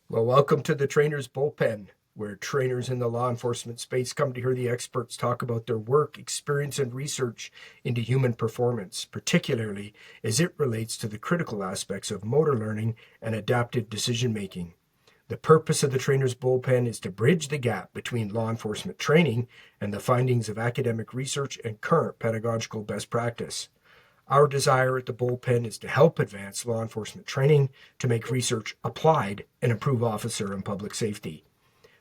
Well, welcome to the Trainer's Bullpen, where trainers in the law enforcement space come to hear the experts talk about their work, experience, and research into human performance, particularly as it relates to the critical aspects of motor learning and adaptive decision making. The purpose of the Trainer's Bullpen is to bridge the gap between law enforcement training and the findings of academic research and current pedagogical best practice. Our desire at the Bullpen is to help advance law enforcement training to make research applied and improve officer and public safety.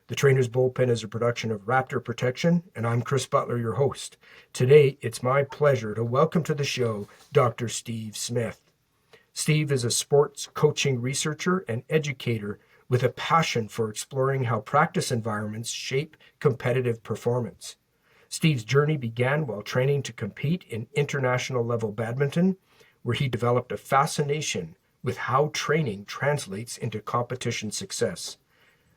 The Trainer's Bullpen is a production of Raptor Protection, and I'm Chris Butler, your host. Today, it's my pleasure to welcome to the show Dr. Steve Smith. Steve is a sports coaching researcher and educator with a passion for exploring how practice environments shape competitive performance. Steve's journey began while training to compete in international level badminton, where he developed a fascination with how training translates into competition success.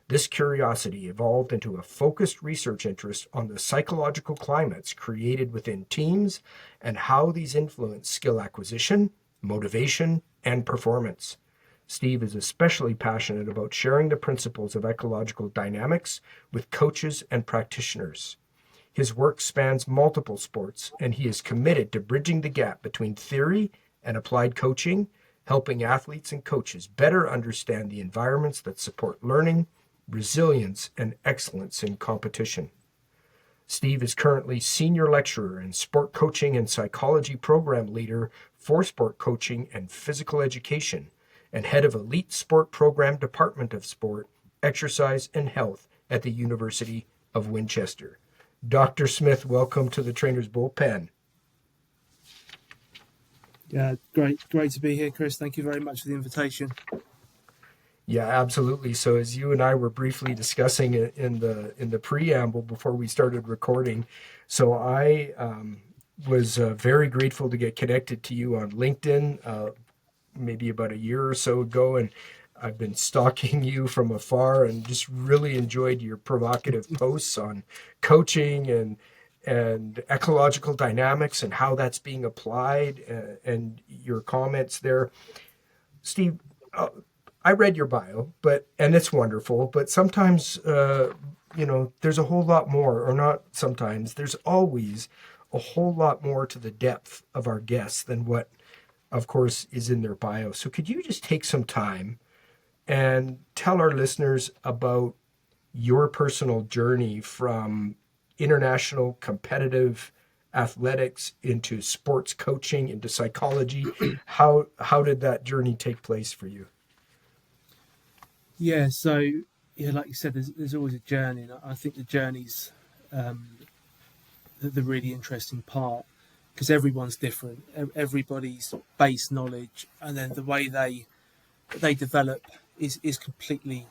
This curiosity evolved into a focused research interest on the psychological climates created within teams and how these influence skill acquisition, motivation, and performance. Steve is especially passionate about sharing the principles of ecological dynamics with coaches and practitioners. His work spans multiple sports, and he is committed to bridging the gap between theory and applied coaching, helping athletes and coaches better understand the environments that support learning, resilience, and excellence in competition. Steve is currently senior lecturer and sport coaching and psychology program leader for sport coaching and physical education, and head of elite sport program department of sport, exercise, and health at the University of Winchester. Dr. Smith, welcome to the Trainer's Bullpen. Yeah, great to be here, Chris. Thank you very much for the invitation. Yeah, absolutely. So as you and I were briefly discussing it in the preamble before we started recording, so I was very grateful to get connected to you on LinkedIn maybe about a year or so ago, and I've been stalking you from afar and just really enjoyed your provocative posts on coaching and ecological dynamics and how that's being applied, and your comments there. Steve, I read your bio, and it's wonderful, but sometimes there's a whole lot more, or not sometimes, there's always a whole lot more to the depth of our guests than what, of course, is in their bio. So could you just take some time and tell our listeners about your personal journey from international competitive athletics into sports coaching into psychology? How did that journey take place for you? Yeah, so like you said, there's always a journey, and I think the journey's the really interesting part because everyone's different. Everybody's base knowledge and then the way they develop is completely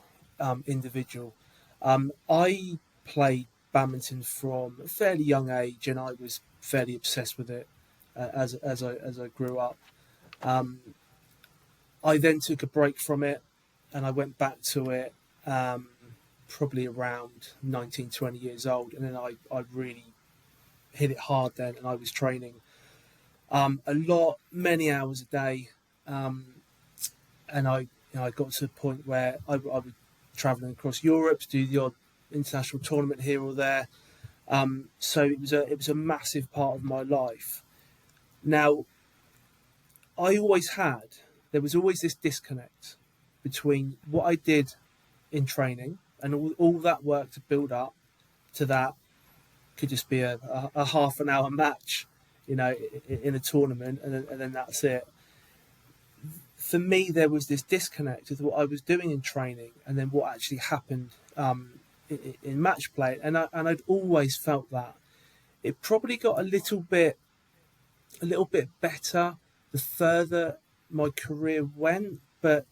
individual. I played badminton from a fairly young age, and I was fairly obsessed with it as I grew up. I then took a break from it, and I went back to it probably around 19, 20 years old, and then I really hit it hard then, and I was training many hours a day, and I got to the point where I was travelling across Europe to do the odd international tournament here or there. So it was a massive part of my life. Now, there was always this disconnect between what I did in training and all that work to build up to that. Could just be a half an hour match, in a tournament, and then that's it. For me, there was this disconnect with what I was doing in training and then what actually happened in match play, and I'd always felt that it probably got a little bit better the further my career went, but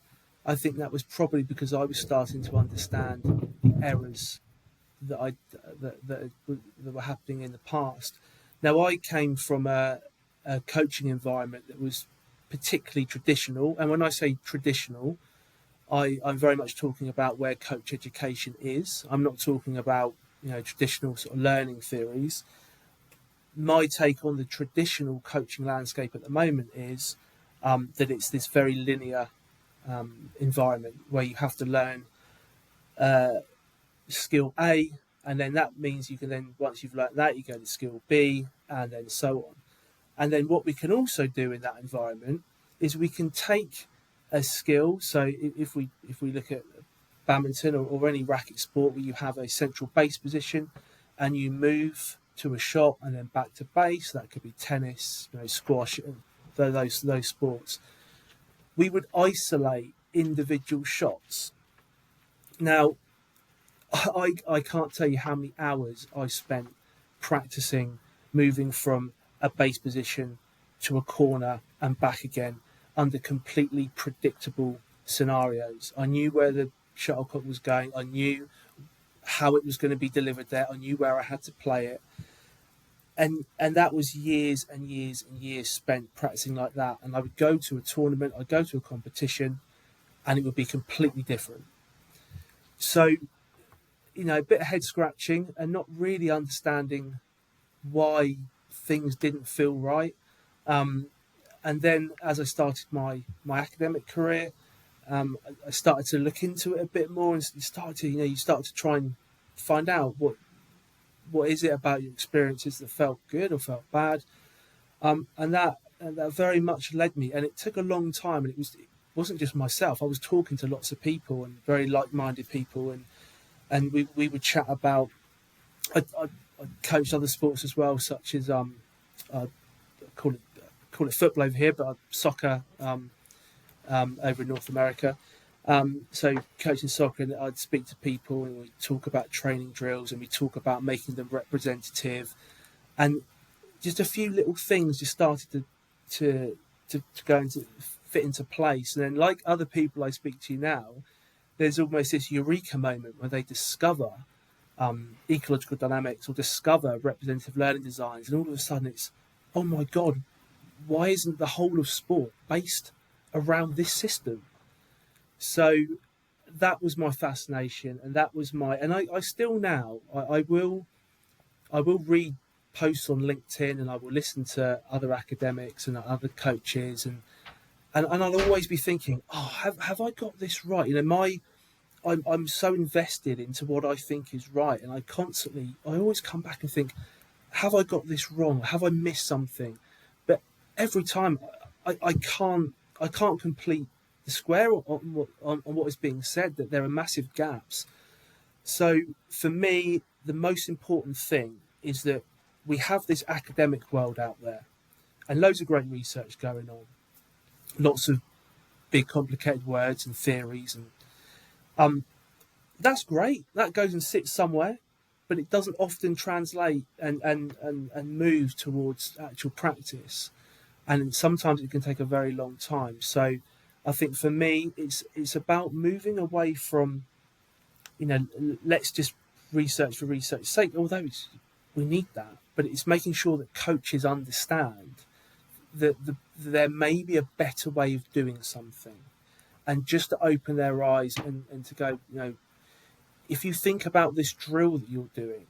I think that was probably because I was starting to understand the errors that were happening in the past. Now, I came from a coaching environment that was particularly traditional, and when I say traditional, I'm very much talking about where coach education is. I'm not talking about traditional sort of learning theories. My take on the traditional coaching landscape at the moment is that it's this very linear environment where you have to learn skill A, and then that means you can then, once you've learnt that, you go to skill B, and then so on. And then what we can also do in that environment is we can take a skill. So if we look at badminton or any racket sport where you have a central base position and you move to a shot and then back to base, that could be tennis, squash, those sports. We would isolate individual shots. Now, I can't tell you how many hours I spent practicing moving from a base position to a corner and back again under completely predictable scenarios. I knew where the shuttlecock was going. I knew how it was going to be delivered there. I knew where I had to play it. And that was years and years and years spent practicing like that. And I would go to a tournament, I'd go to a competition, and it would be completely different. So, a bit of head scratching and not really understanding why things didn't feel right. And then as I started my academic career, I started to look into it a bit more and you start to try and find out what is it about your experiences that felt good or felt bad. And that very much led me, and it took a long time, and it wasn't just myself. I was talking to lots of people and very like-minded people, and we would chat about. I coached other sports as well, such as I call it football over here, but soccer over in North America. So coaching soccer, and I'd speak to people, and we talk about training drills, and we talk about making them representative, and just a few little things just started to go into fit into place. And then, like other people I speak to now, there's almost this eureka moment where they discover ecological dynamics or discover representative learning designs, and all of a sudden it's, oh my God, why isn't the whole of sport based around this system? So that was my fascination, and that was and I still now, I will read posts on LinkedIn, and I will listen to other academics and other coaches, and I'll always be thinking, oh, have I got this right? I'm so invested into what I think is right, and I always come back and think, have I got this wrong? Have I missed something? But every time I can't complete the square on what is being said, that there are massive gaps. So for me, the most important thing is that we have this academic world out there and loads of great research going on, lots of big complicated words and theories, and that's great. That goes and sits somewhere, but it doesn't often translate and move towards actual practice. And sometimes it can take a very long time. So I think for me, it's about moving away from, let's just research for research's sake, although we need that, but it's making sure that coaches understand that there may be a better way of doing something, and just to open their eyes and to go, if you think about this drill that you're doing,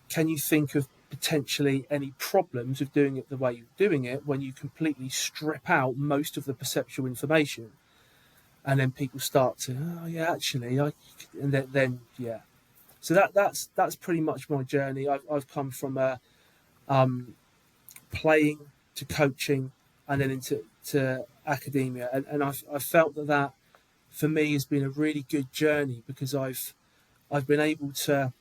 can you think of potentially any problems with doing it the way you're doing it when you completely strip out most of the perceptual information? And then people start to, oh yeah, actually, and then yeah. So that's pretty much my journey. I've come from playing to coaching, and then into academia, and I felt that for me has been a really good journey, because I've been able to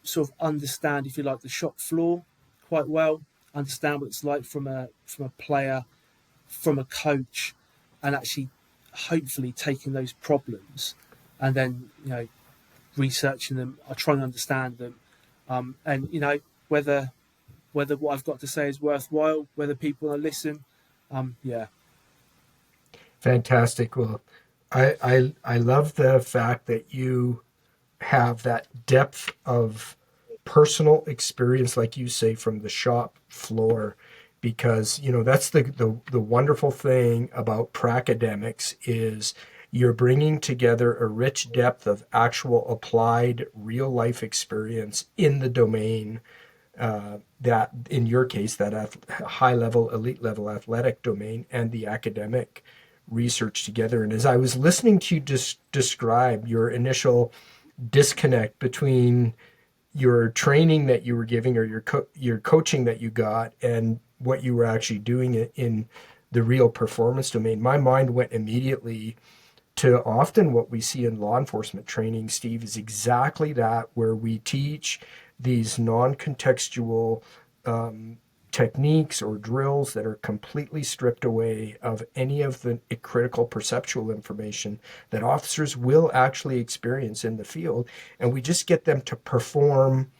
sort of understand, if you like, the shop floor quite well, understand what it's like from a player, from a coach, and actually hopefully taking those problems and then researching them. I try and understand them, and whether what I've got to say is worthwhile, whether people will listen. Yeah. Fantastic. Well, I love the fact that you have that depth of personal experience, like you say, from the shop floor, because that's the wonderful thing about pracademics is you're bringing together a rich depth of actual applied real life experience in the domain, that in your case, that high level, elite level athletic domain, and the academic research together. And as I was listening to you describe your initial disconnect between your training that you were giving or your coaching that you got and what you were actually doing in the real performance domain. My mind went immediately to often what we see in law enforcement training, Steve, is exactly that, where we teach these non-contextual techniques or drills that are completely stripped away of any of the critical perceptual information that officers will actually experience in the field. And we just get them to perform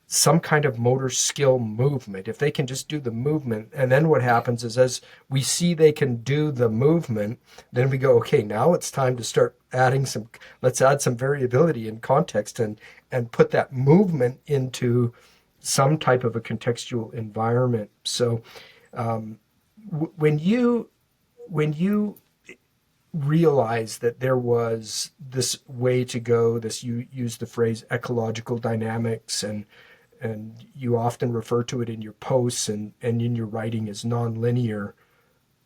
some kind of motor skill movement. If they can just do the movement, and then what happens is as we see they can do the movement, then we go, okay, now it's time to start adding some, let's add some variability and context and put that movement into some type of a contextual environment. So when you realize that there was this way to go, this, you use the phrase ecological dynamics, and you often refer to it in your posts and in your writing as nonlinear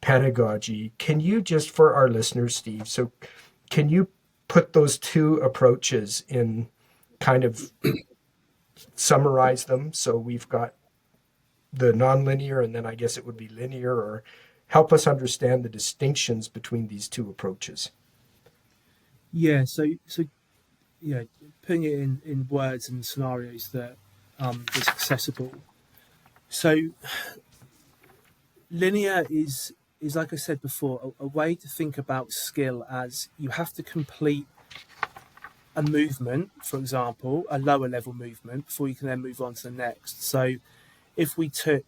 pedagogy. Can you just, for our listeners, Steve, so can you put those two approaches in, kind of summarize them? So we've got the nonlinear, and then I guess it would be linear, or help us understand the distinctions between these two approaches. Yeah, so yeah, putting it in words and scenarios that is accessible. So linear is like I said before, a way to think about skill as you have to complete a movement, for example, a lower level movement, before you can then move on to the next. So if we took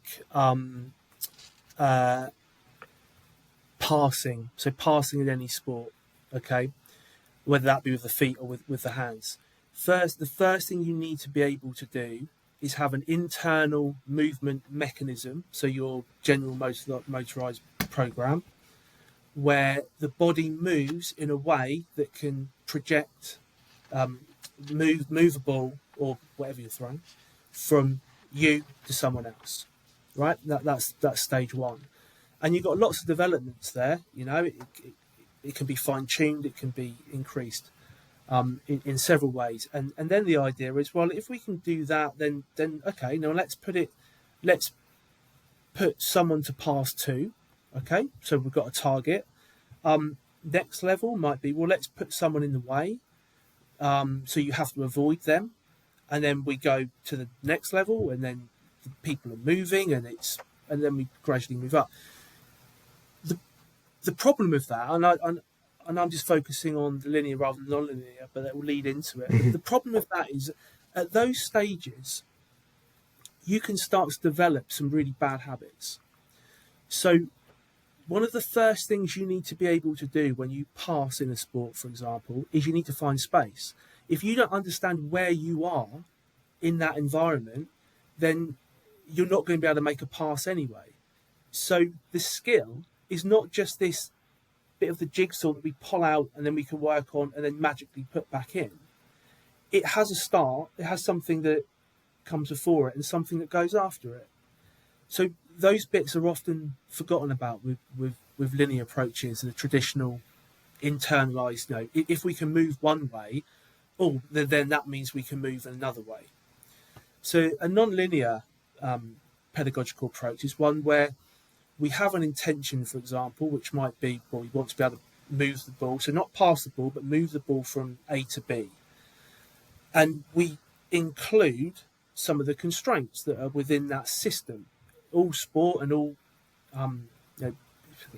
passing, so passing in any sport, okay, whether that be with the feet or with the hands. The first thing you need to be able to do is have an internal movement mechanism, so your general motorized program, where the body moves in a way that can project, move a ball or whatever you're throwing from you to someone else, right? That's stage one. And you've got lots of developments there. You know, it can be fine-tuned, it can be increased in several ways. And then the idea is, well, if we can do that, then okay, now let's put someone to pass to. Okay, so we've got a target. Next level might be, well, let's put someone in the way. So you have to avoid them. And then we go to the next level, and then the people are moving, and then we gradually move up. The problem with that, and I'm just focusing on the linear rather than non-linear, but that will lead into it. Mm-hmm. The problem with that is at those stages, you can start to develop some really bad habits. So one of the first things you need to be able to do when you pass in a sport, for example, is you need to find space. If you don't understand where you are in that environment, then you're not going to be able to make a pass anyway. So the skill is not just this bit of the jigsaw that we pull out and then we can work on and then magically put back in. It has a start, it has something that comes before it and something that goes after it. So those bits are often forgotten about with linear approaches and the traditional internalized, you know, if we can move one way, then that means we can move another way. So a non-linear pedagogical approach is one where we have an intention, for example, which might be, well, we want to be able to move the ball. So not pass the ball, but move the ball from A to B. And we include some of the constraints that are within that system. All sport and all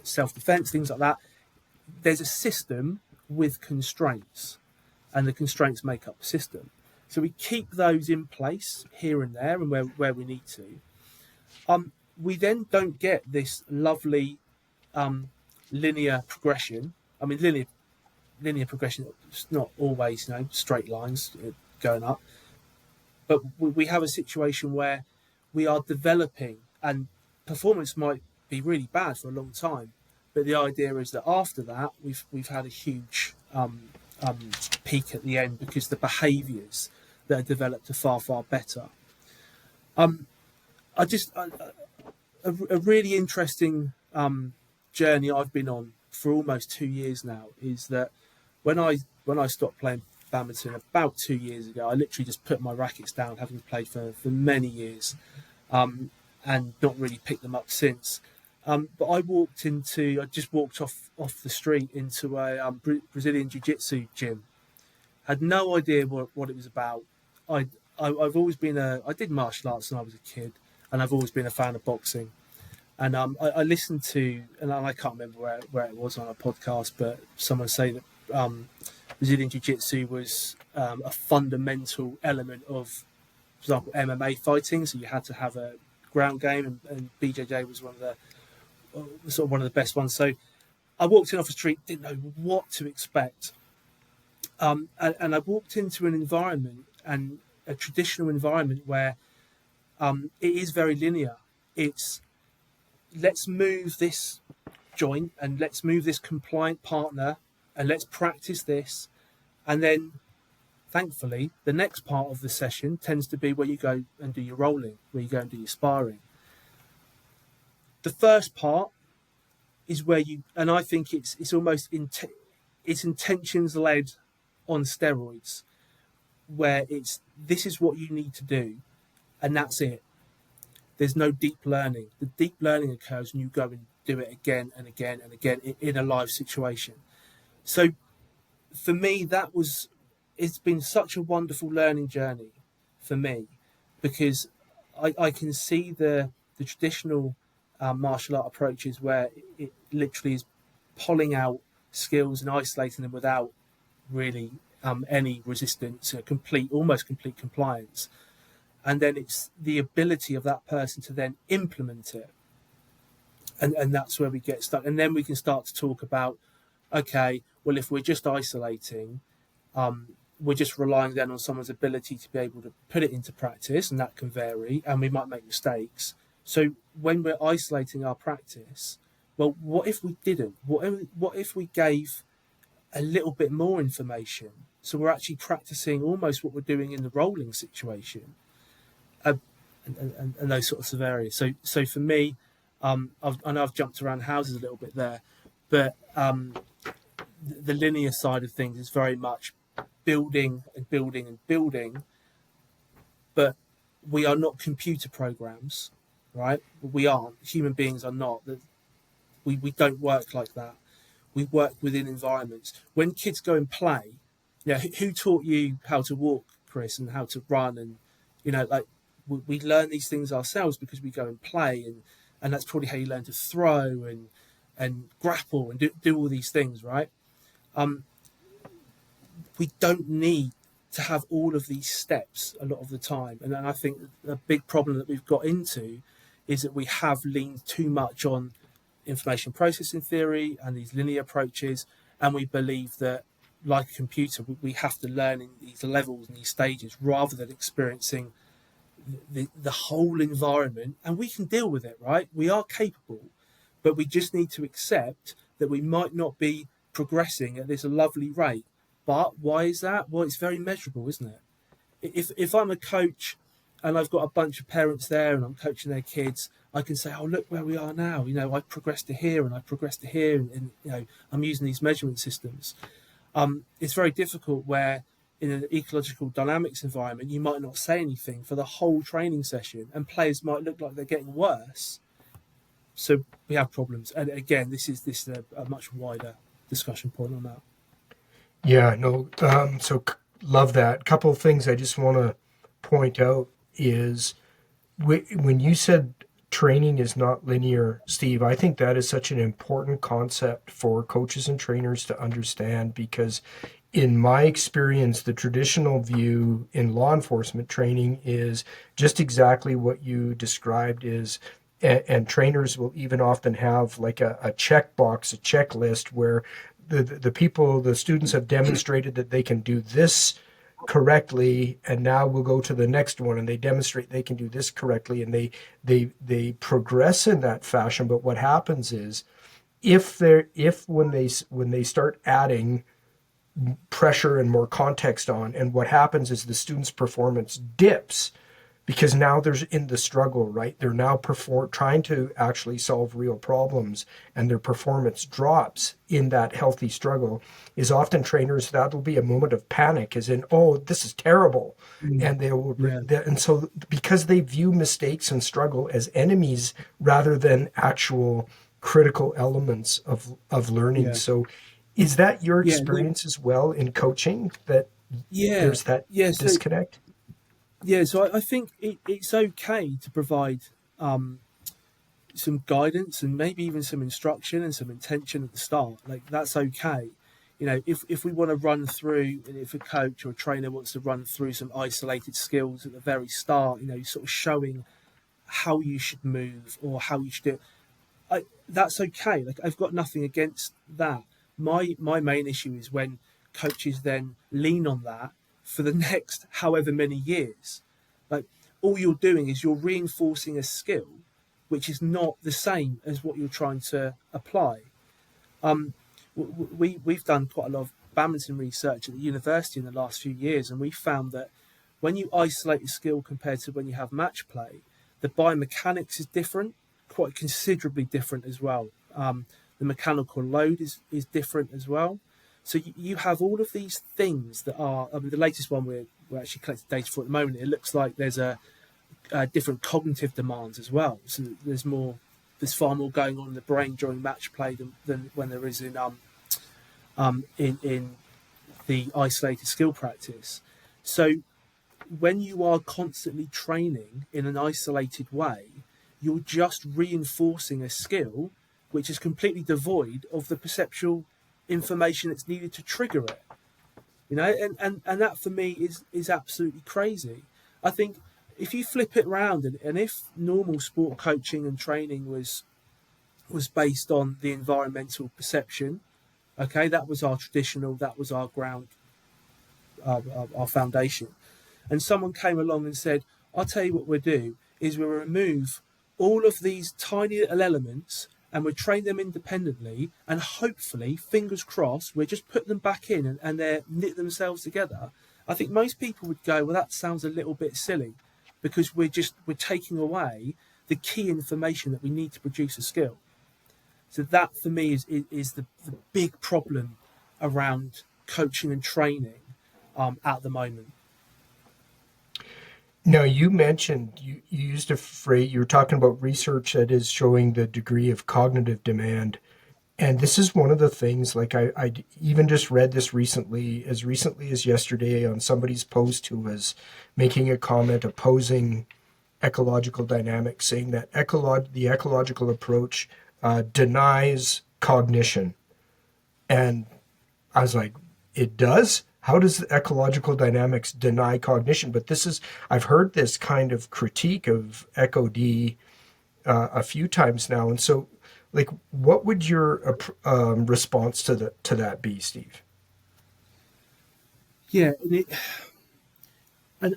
self-defense, things like that, there's a system with constraints, and the constraints make up the system. So we keep those in place here and there and where we need to. We then don't get this lovely linear progression. I mean, linear progression is not always, straight lines going up. But we have a situation where we are developing, and performance might be really bad for a long time. But the idea is that after that, we've had a huge peak at the end because the behaviours that are developed are far, far better. A really interesting journey I've been on for almost 2 years now is that when I stopped playing badminton about 2 years ago. I literally just put my rackets down, having played for many years, and not really picked them up since. But I just walked off the street into a Brazilian Jiu-Jitsu gym. Had no idea what it was about. I've always been I did martial arts when I was a kid, and I've always been a fan of boxing. And I listened to, and I can't remember where it was on a podcast, but someone say that Brazilian Jiu-Jitsu was a fundamental element of, for example, MMA fighting. So you had to have a ground game, and BJJ was one of the best ones. So I walked in off the street, didn't know what to expect, and I walked into an environment, and a traditional environment where it is very linear. It's let's move this joint and let's move this compliant partner and let's practice this. And then, thankfully, the next part of the session tends to be where you go and do your rolling, where you go and do your sparring. The first part is where and I think it's almost it's intentions led on steroids, where this is what you need to do, and that's it. There's no deep learning. The deep learning occurs when you go and do it again and again and again in a live situation. So for me, it's been such a wonderful learning journey for me, because I can see the traditional martial art approaches where it literally is pulling out skills and isolating them without really any resistance, almost complete compliance. And then it's the ability of that person to then implement it. And that's where we get stuck. And then we can start to talk about, okay, well, if we're just isolating, we're just relying then on someone's ability to be able to put it into practice, and that can vary, and we might make mistakes. So when we're isolating our practice, well, what if we didn't? What if we gave a little bit more information? So we're actually practicing almost what we're doing in the rolling situation. And those sorts of areas. So for me, I know I've jumped around houses a little bit there, but the linear side of things is very much building and building and building. But we are not computer programs, right? We aren't. Human beings are not. We don't work like that. We work within environments. When kids go and play, who taught you how to walk, Chris, and how to run, and we learn these things ourselves because we go and play, and that's probably how you learn to throw and grapple and do all these things, right? We don't need to have all of these steps a lot of the time. And I think the big problem that we've got into is that we have leaned too much on information processing theory and these linear approaches, and we believe that, like a computer, we have to learn in these levels and these stages rather than experiencing the whole environment. And we can deal with it, right? We are capable, but we just need to accept that we might not be progressing at this lovely rate. But why is that? Well, it's very measurable, isn't it? If I'm a coach and I've got a bunch of parents there and I'm coaching their kids, I can say, oh, look where we are now. I've progressed to here and I've progressed to here, and I'm using these measurement systems. It's very difficult where in an ecological dynamics environment, you might not say anything for the whole training session, and players might look like they're getting worse. So we have problems. And again, this is a much wider discussion point on that. Yeah, no. So love that. Couple of things I just want to point out is when you said training is not linear, Steve, I think that is such an important concept for coaches and trainers to understand, because in my experience, the traditional view in law enforcement training is just exactly what you described is, and trainers will even often have like a checkbox, a checklist where the students have demonstrated that they can do this correctly, and now we'll go to the next one, and they demonstrate they can do this correctly, and they progress in that fashion. But what happens is, when they start adding pressure and more context on, and what happens is the student's performance dips, because now there's in the struggle, right? They're now trying to actually solve real problems, and their performance drops in that healthy struggle. Is often trainers, that'll be a moment of panic, as in, oh, this is terrible. Mm. And they will, Yeah. and so because they view mistakes and struggle as enemies rather than actual critical elements of learning. Yeah. So is that your Yeah. No, experience as well in coaching, that yeah. there's that Yeah. So disconnect? I think it's okay to provide um, some guidance and maybe even some instruction and some intention at the start. Like that's okay. You know, if we want to run through, and if a coach or a trainer wants to run through some isolated skills at the very start, you know, sort of showing how you should move or how you should do it, that's okay. Like I've got nothing against that. My main issue is when coaches then lean on that for the next however many years. Like all you're doing is you're reinforcing a skill which is not the same as what you're trying to apply. We've done quite a lot of badminton research at the university in the last few years, and we found that when you isolate a skill compared to when you have match play, the biomechanics is different, quite considerably different as well. The mechanical load is different as well. So you have all of these things that are. I mean, the latest one we're actually collecting data for at the moment. It looks like there's a different cognitive demands as well. So there's far more going on in the brain during match play than when there is in the isolated skill practice. So when you are constantly training in an isolated way, you're just reinforcing a skill which is completely devoid of the perceptual information that's needed to trigger it. You know, and that for me is absolutely crazy. I think if you flip it around, and if normal sport coaching and training was based on the environmental perception, okay, that was our traditional, that was our ground, our foundation. And someone came along and said, I'll tell you what we'll do is we'll remove all of these tiny little elements and we'll train them independently, and hopefully, fingers crossed, we'll just put them back in and they knit themselves together. I think most people would go, well, that sounds a little bit silly, because we're taking away the key information that we need to produce a skill. So that for me is the big problem around coaching and training at the moment. Now, you mentioned you used a phrase, you were talking about research that is showing the degree of cognitive demand. And this is one of the things, like I even just read this recently as yesterday, on somebody's post who was making a comment opposing ecological dynamics, saying that the ecological approach denies cognition. And I was like, it does? How does ecological dynamics deny cognition? But I've heard this kind of critique of ECOD a few times now. And so, like, what would your response to that be, Steve? Yeah, and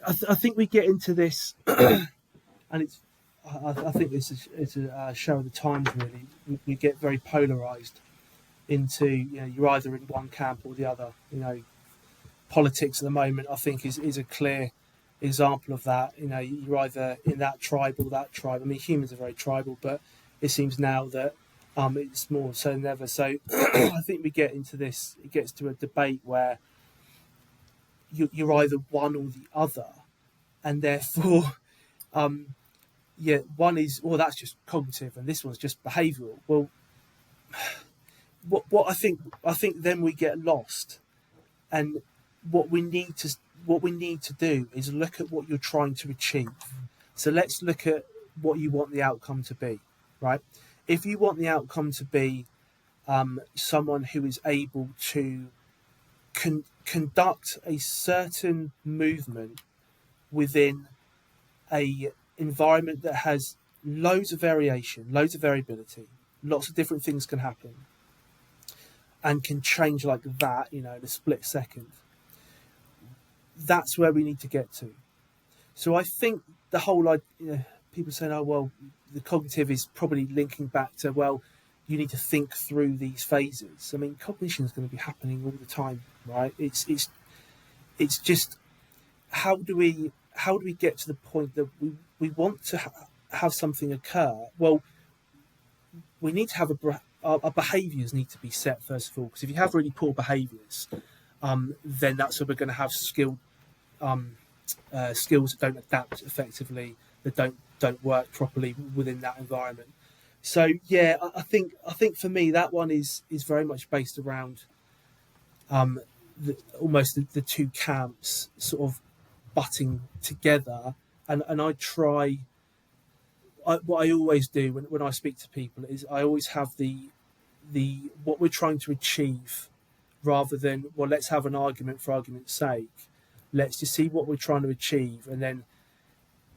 I think we get into this, and I think it's a show of the times. Really, we get very polarized into, you know, you're either in one camp or the other. You know, politics at the moment, I think, is a clear example of that. You know, you're either in that tribe or that tribe. I mean, humans are very tribal, but it seems now that it's more so than ever. So I think we get into this. It gets to a debate where you're either one or the other, and therefore, one is, well, that's just cognitive, and this one's just behavioural. Well, what I think then we get lost, and what we need to do is look at what you're trying to achieve. So let's look at what you want the outcome to be, right? If you want the outcome to be someone who is able to conduct a certain movement within a environment that has loads of variation, loads of variability, lots of different things can happen, and can change like that, you know, in a split second. That's where we need to get to. So I think the whole, people saying, oh, well, the cognitive is probably linking back to, well, you need to think through these phases. I mean, cognition is going to be happening all the time, right? It's just how do we how do we get to the point that we want to have something occur? Well, we need to have our behaviours need to be set first of all, because if you have really poor behaviours, then that's where we're going to have skills that don't adapt effectively, that don't work properly within that environment. So yeah, I think for me that one is very much based around almost the two camps sort of butting together, and I try. What I always do when I speak to people is I always have the what we're trying to achieve, rather than, well, let's have an argument for argument's sake. Let's just see what we're trying to achieve, and then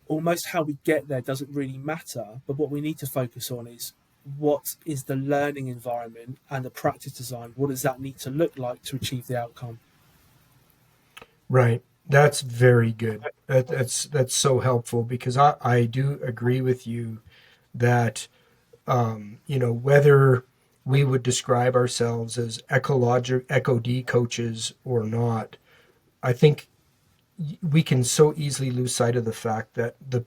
almost how we get there doesn't really matter. But what we need to focus on is what is the learning environment and the practice design. What does that need to look like to achieve the outcome? Right. That's very good. That's so helpful, because I do agree with you that whether we would describe ourselves as eco D coaches or not, I think we can so easily lose sight of the fact that the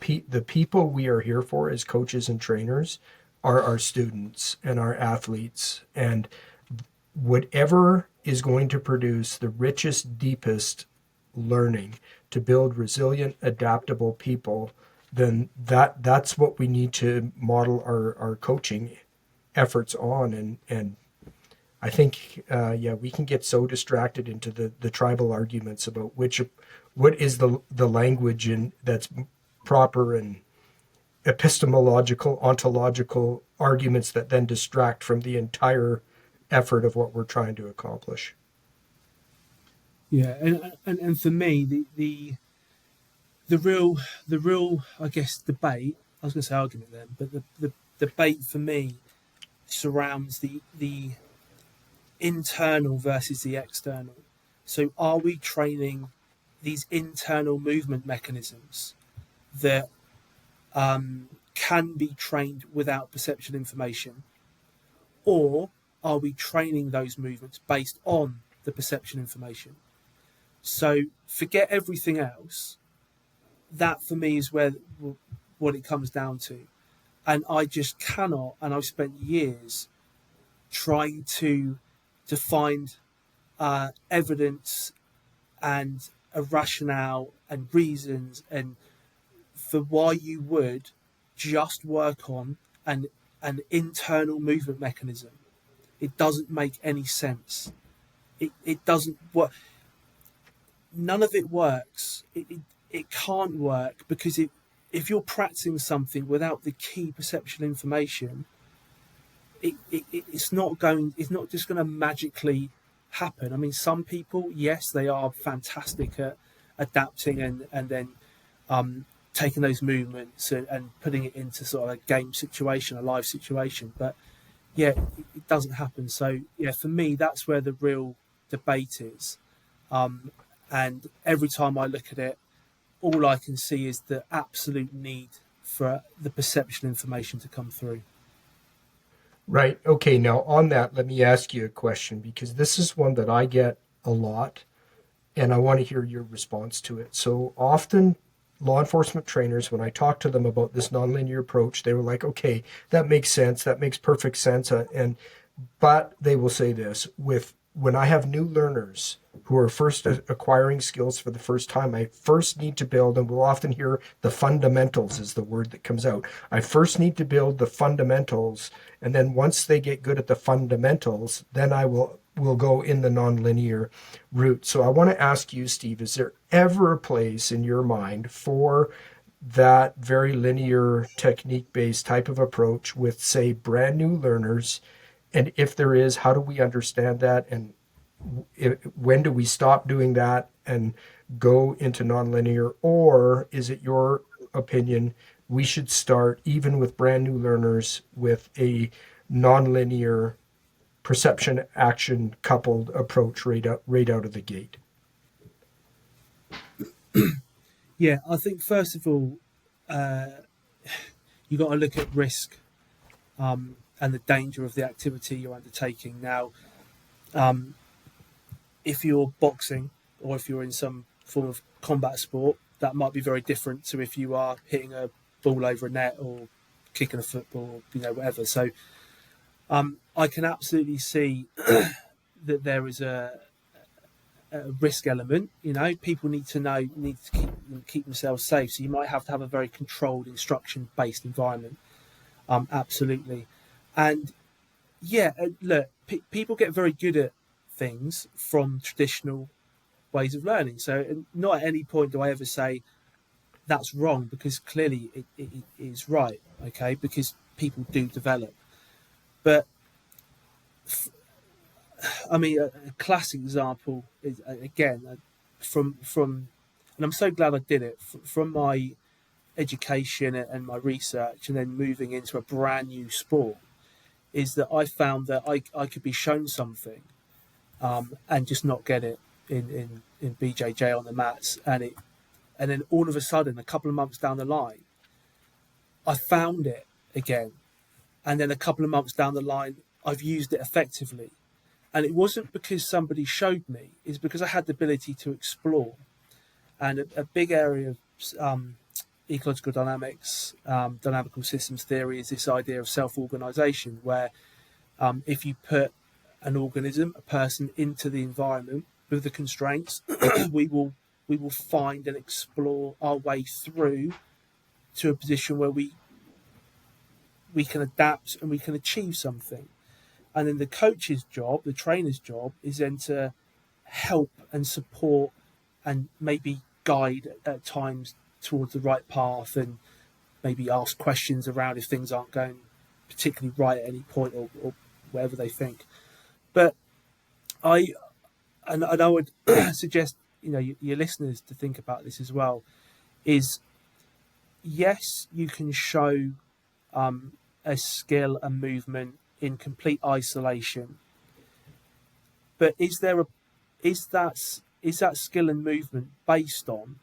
people we are here for as coaches and trainers are our students and our athletes, and whatever is going to produce the richest, deepest learning to build resilient, adaptable people, then that's what we need to model our coaching efforts on. And I think we can get so distracted into the tribal arguments about what is the language that's proper, and epistemological, ontological arguments that then distract from the entire effort of what we're trying to accomplish. Yeah, and for me, the real I guess debate. I was going to say argument then, but the debate for me surrounds the internal versus the external. So, are we training these internal movement mechanisms that can be trained without perceptual information, or are we training those movements based on the perception information? So forget everything else. That for me is where what it comes down to, and I just cannot. And I've spent years trying to find evidence and a rationale and reasons and for why you would just work on an internal movement mechanism. It doesn't make any sense. It doesn't work. None of it works. It can't work, because if you're practicing something without the key perceptual information, it's not just going to magically happen. I mean, some people, yes, they are fantastic at adapting and then taking those movements and putting it into sort of a game situation, a live situation. But yeah, it doesn't happen. So yeah, for me, that's where the real debate is. And every time I look at it, all I can see is the absolute need for the perception information to come through. Right. Okay. Now, on that, let me ask you a question, because this is one that I get a lot, and I want to hear your response to it. So often, law enforcement trainers, when I talk to them about this nonlinear approach, they were like, "Okay, that makes sense. That makes perfect sense." But they will say this: when I have new learners who are first acquiring skills for the first time, I first need to build, and we'll often hear the fundamentals is the word that comes out. I first need to build the fundamentals, and then once they get good at the fundamentals, then I will go in the nonlinear route. So I want to ask you, Steve, is there ever a place in your mind for that very linear technique-based type of approach with, say, brand new learners? And if there is, how do we understand that? And when do we stop doing that and go into nonlinear? Or is it your opinion we should start, even with brand new learners, with a nonlinear perception action coupled approach right out of the gate? Yeah, I think first of all, you got to look at risk and the danger of the activity you're undertaking. Now, if you're boxing or if you're in some form of combat sport, that might be very different to if you are hitting a ball over a net or kicking a football, whatever. So I can absolutely see that there is a risk element. People need to keep themselves safe. So you might have to have a very controlled, instruction-based environment. Absolutely, and yeah, look, people get very good at things from traditional ways of learning. So not at any point do I ever say that's wrong, because clearly it is right. Okay, because people do develop, but I mean, a classic example is again from, and I'm so glad I did it from my education and my research, and then moving into a brand new sport, is that I found that I could be shown something and just not get it in BJJ on the mats, and then all of a sudden, a couple of months down the line, I found it again, and then a couple of months down the line, I've used it effectively. And it wasn't because somebody showed me; it's because I had the ability to explore. And a big area of ecological dynamics, dynamical systems theory, is this idea of self-organization, where if you put an organism, a person, into the environment with the constraints, we will find and explore our way through to a position where we can adapt and we can achieve something. And then the coach's job, the trainer's job, is then to help and support and maybe guide at times towards the right path, and maybe ask questions around if things aren't going particularly right at any point, or whatever they think. But I would suggest your listeners to think about this as well. Is yes, you can show a skill and movement in complete isolation, but is that skill and movement based on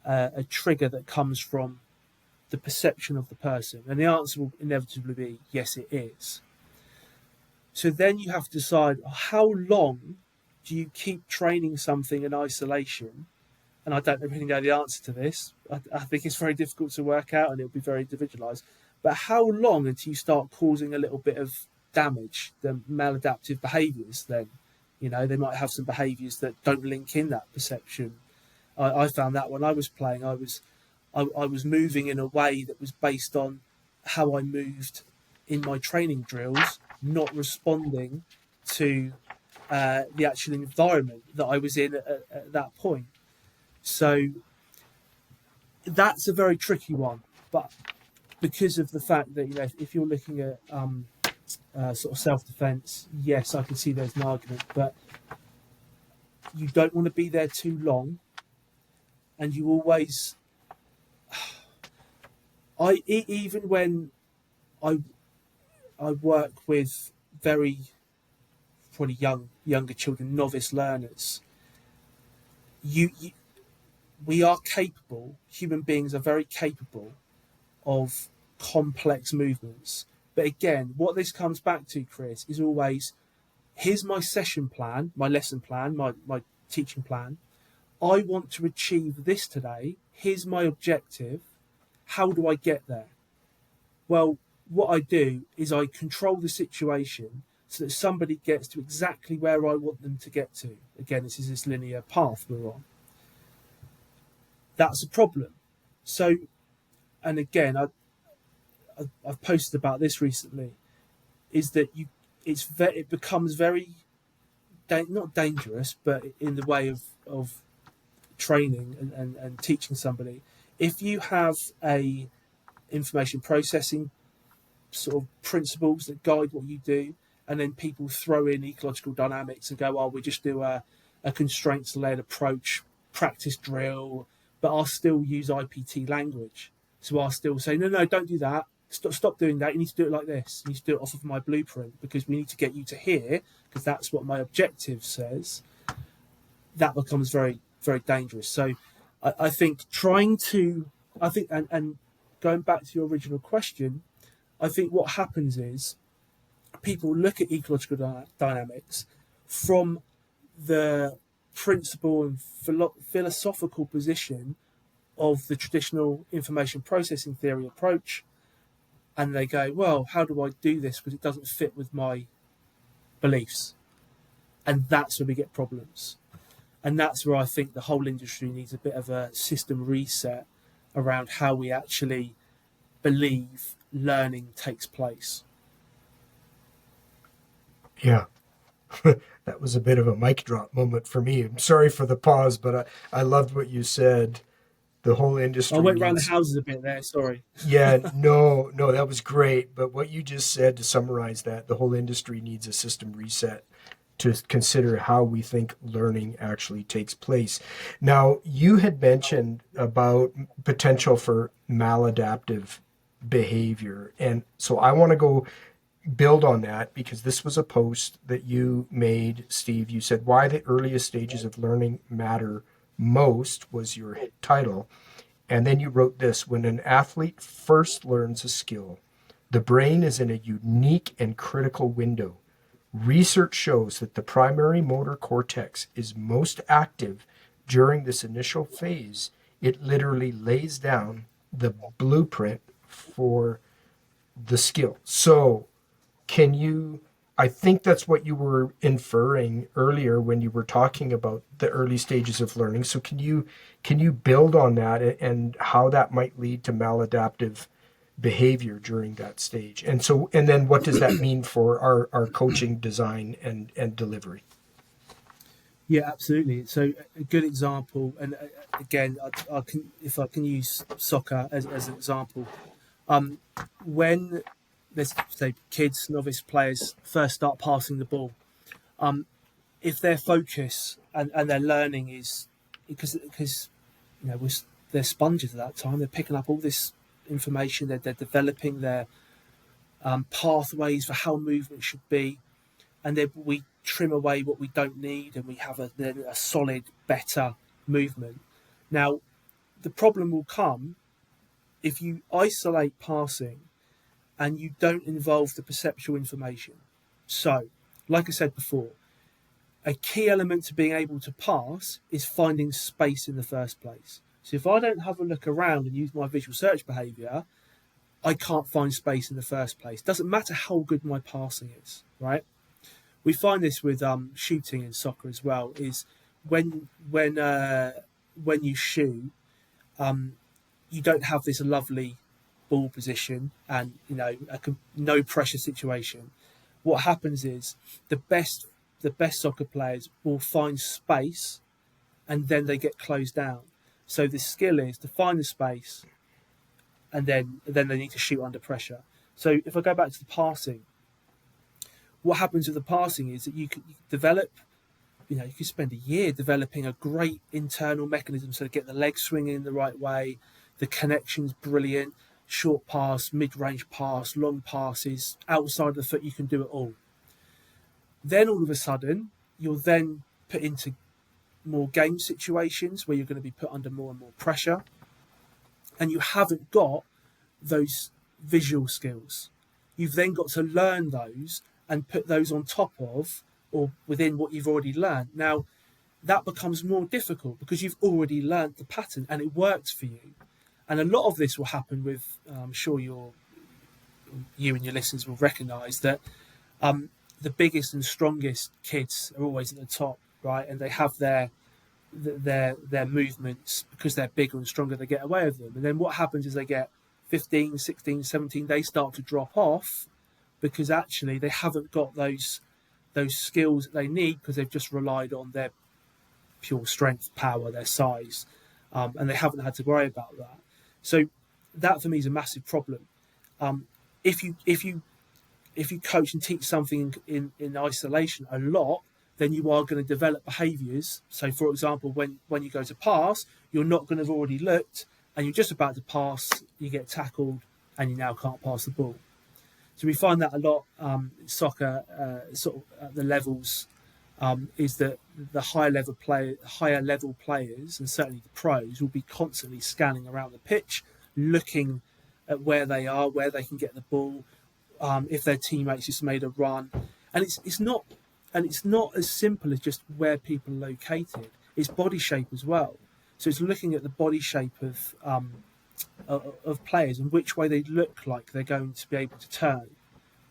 a trigger that comes from the perception of the person? And the answer will inevitably be yes, it is. So then you have to decide, how long do you keep training something in isolation? And I don't really know the answer to this. I think it's very difficult to work out, and it'll be very individualized. But how long until you start causing a little bit of damage, the maladaptive behaviours? Then, they might have some behaviours that don't link in that perception. I found that when I was playing, I was moving in a way that was based on how I moved in my training drills, not responding to the actual environment that I was in at that point. So that's a very tricky one, but because of the fact that if you're looking at sort of self-defense, yes, I can see there's an argument, but you don't want to be there too long, and you always, even when I work with very probably younger children, novice learners, we are capable. Human beings are very capable of complex movements. But again, what this comes back to, Chris, is always, here's my session plan, my lesson plan, my teaching plan. I want to achieve this today. Here's my objective. How do I get there? Well, what I do is I control the situation so that somebody gets to exactly where I want them to get to. Again, this is this linear path we're on. That's a problem. So, and again, I've posted about this recently, is that it becomes very not dangerous, but in the way of training and teaching somebody. If you have a information processing sort of principles that guide what you do, and then people throw in ecological dynamics and go, "Oh, we just do a constraints-led approach, practice drill," but I'll still use IPT language. So I'll still say, no, don't do that. Stop doing that. You need to do it like this. You need to do it off of my blueprint, because we need to get you to here, because that's what my objective says. That becomes very, very dangerous. So I think and going back to your original question, I think what happens is people look at ecological dynamics from the principle and philosophical position of the traditional information processing theory approach, and they go, well, how do I do this because it doesn't fit with my beliefs? And that's where we get problems. And that's where I think the whole industry needs a bit of a system reset around how we actually believe learning takes place. Yeah. That was a bit of a mic drop moment for me. I'm sorry for the pause, but I loved what you said. The whole industry I went round the needs. houses a bit there, sorry. Yeah, no, no, that was great. But what you just said, to summarize that, the whole industry needs a system reset to consider how we think learning actually takes place. Now, you had mentioned about potential for maladaptive behavior. And so I want to go build on that because this was a post that you made, Steve. You said, "Why the earliest stages of learning matter most" was your title. And then you wrote this: "When an athlete first learns a skill, the brain is in a unique and critical window. Research shows that the primary motor cortex is most active during this initial phase. It literally lays down the blueprint for the skill." So, can you, I think that's what you were inferring earlier when you were talking about the early stages of learning. So can you build on that and how that might lead to maladaptive behavior during that stage? And then what does that mean for our coaching design and delivery? Yeah, absolutely. So a good example, and again, I can, if I can use soccer as an example, when let's say kids, novice players first start passing the ball, if their focus and their learning is because you know they're sponges at that time, they're picking up all this information, they're developing their pathways for how movement should be, and then we trim away what we don't need, and we have a solid, better movement. Now, the problem will come if you isolate passing and you don't involve the perceptual information. So, like I said before, a key element to being able to pass is finding space in the first place. So if I don't have a look around and use my visual search behavior, I can't find space in the first place. Doesn't matter how good my passing is, right? We find this with shooting in soccer as well. Is when you shoot, you don't have this lovely ball position and no pressure situation. What happens is the best soccer players will find space and then they get closed down. So the skill is to find the space and then they need to shoot under pressure. So if I go back to the passing, what happens with the passing is that you can develop, you can spend a year developing a great internal mechanism so to get the leg swinging in the right way, the connection's brilliant, short pass, mid-range pass, long passes, outside of the foot, you can do it all. Then all of a sudden, you're then put into more game situations where you're going to be put under more and more pressure, and you haven't got those visual skills. You've then got to learn those and put those on top of or within what you've already learned. Now, that becomes more difficult because you've already learned the pattern and it works for you. And a lot of this will happen with, I'm sure you and your listeners will recognise that the biggest and strongest kids are always at the top, right? And they have their movements because they're bigger and stronger, they get away with them. And then what happens is they get 15, 16, 17, they start to drop off because actually they haven't got those skills that they need because they've just relied on their pure strength, power, their size, and they haven't had to worry about that. So that for me is a massive problem. If you coach and teach something in isolation a lot, then you are going to develop behaviours. So, for example, when you go to pass, you're not going to have already looked, and you're just about to pass, you get tackled, and you now can't pass the ball. So we find that a lot in soccer, sort of at the levels, is that the higher level players, and certainly the pros, will be constantly scanning around the pitch, looking at where they are, where they can get the ball, if their teammates just made a run, and it's not as simple as just where people are located. It's body shape as well. So it's looking at the body shape of players and which way they look like they're going to be able to turn.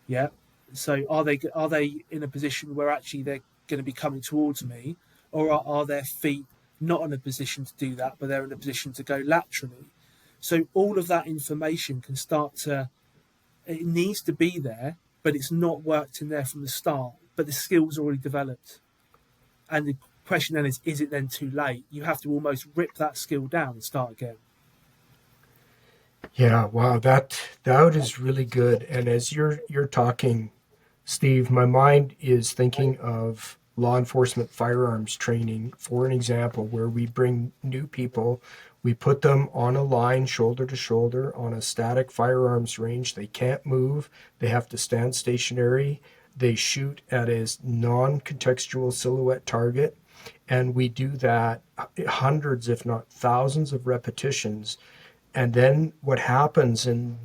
Yeah. So are they in a position where actually they're going to be coming towards me, or are their feet not in a position to do that, but they're in a position to go laterally? So all of that information can start to. It needs to be there, but it's not worked in there from the start. But the skill's already developed, and the question then is it then too late? You have to almost rip that skill down and start again. Yeah, wow, that is really good. And as you're talking, Steve, my mind is thinking of law enforcement firearms training, for an example, where we bring new people, we put them on a line, shoulder to shoulder, on a static firearms range. They can't move, they have to stand stationary. They shoot at a non contextual silhouette target. And we do that hundreds, if not thousands, of repetitions. And then what happens in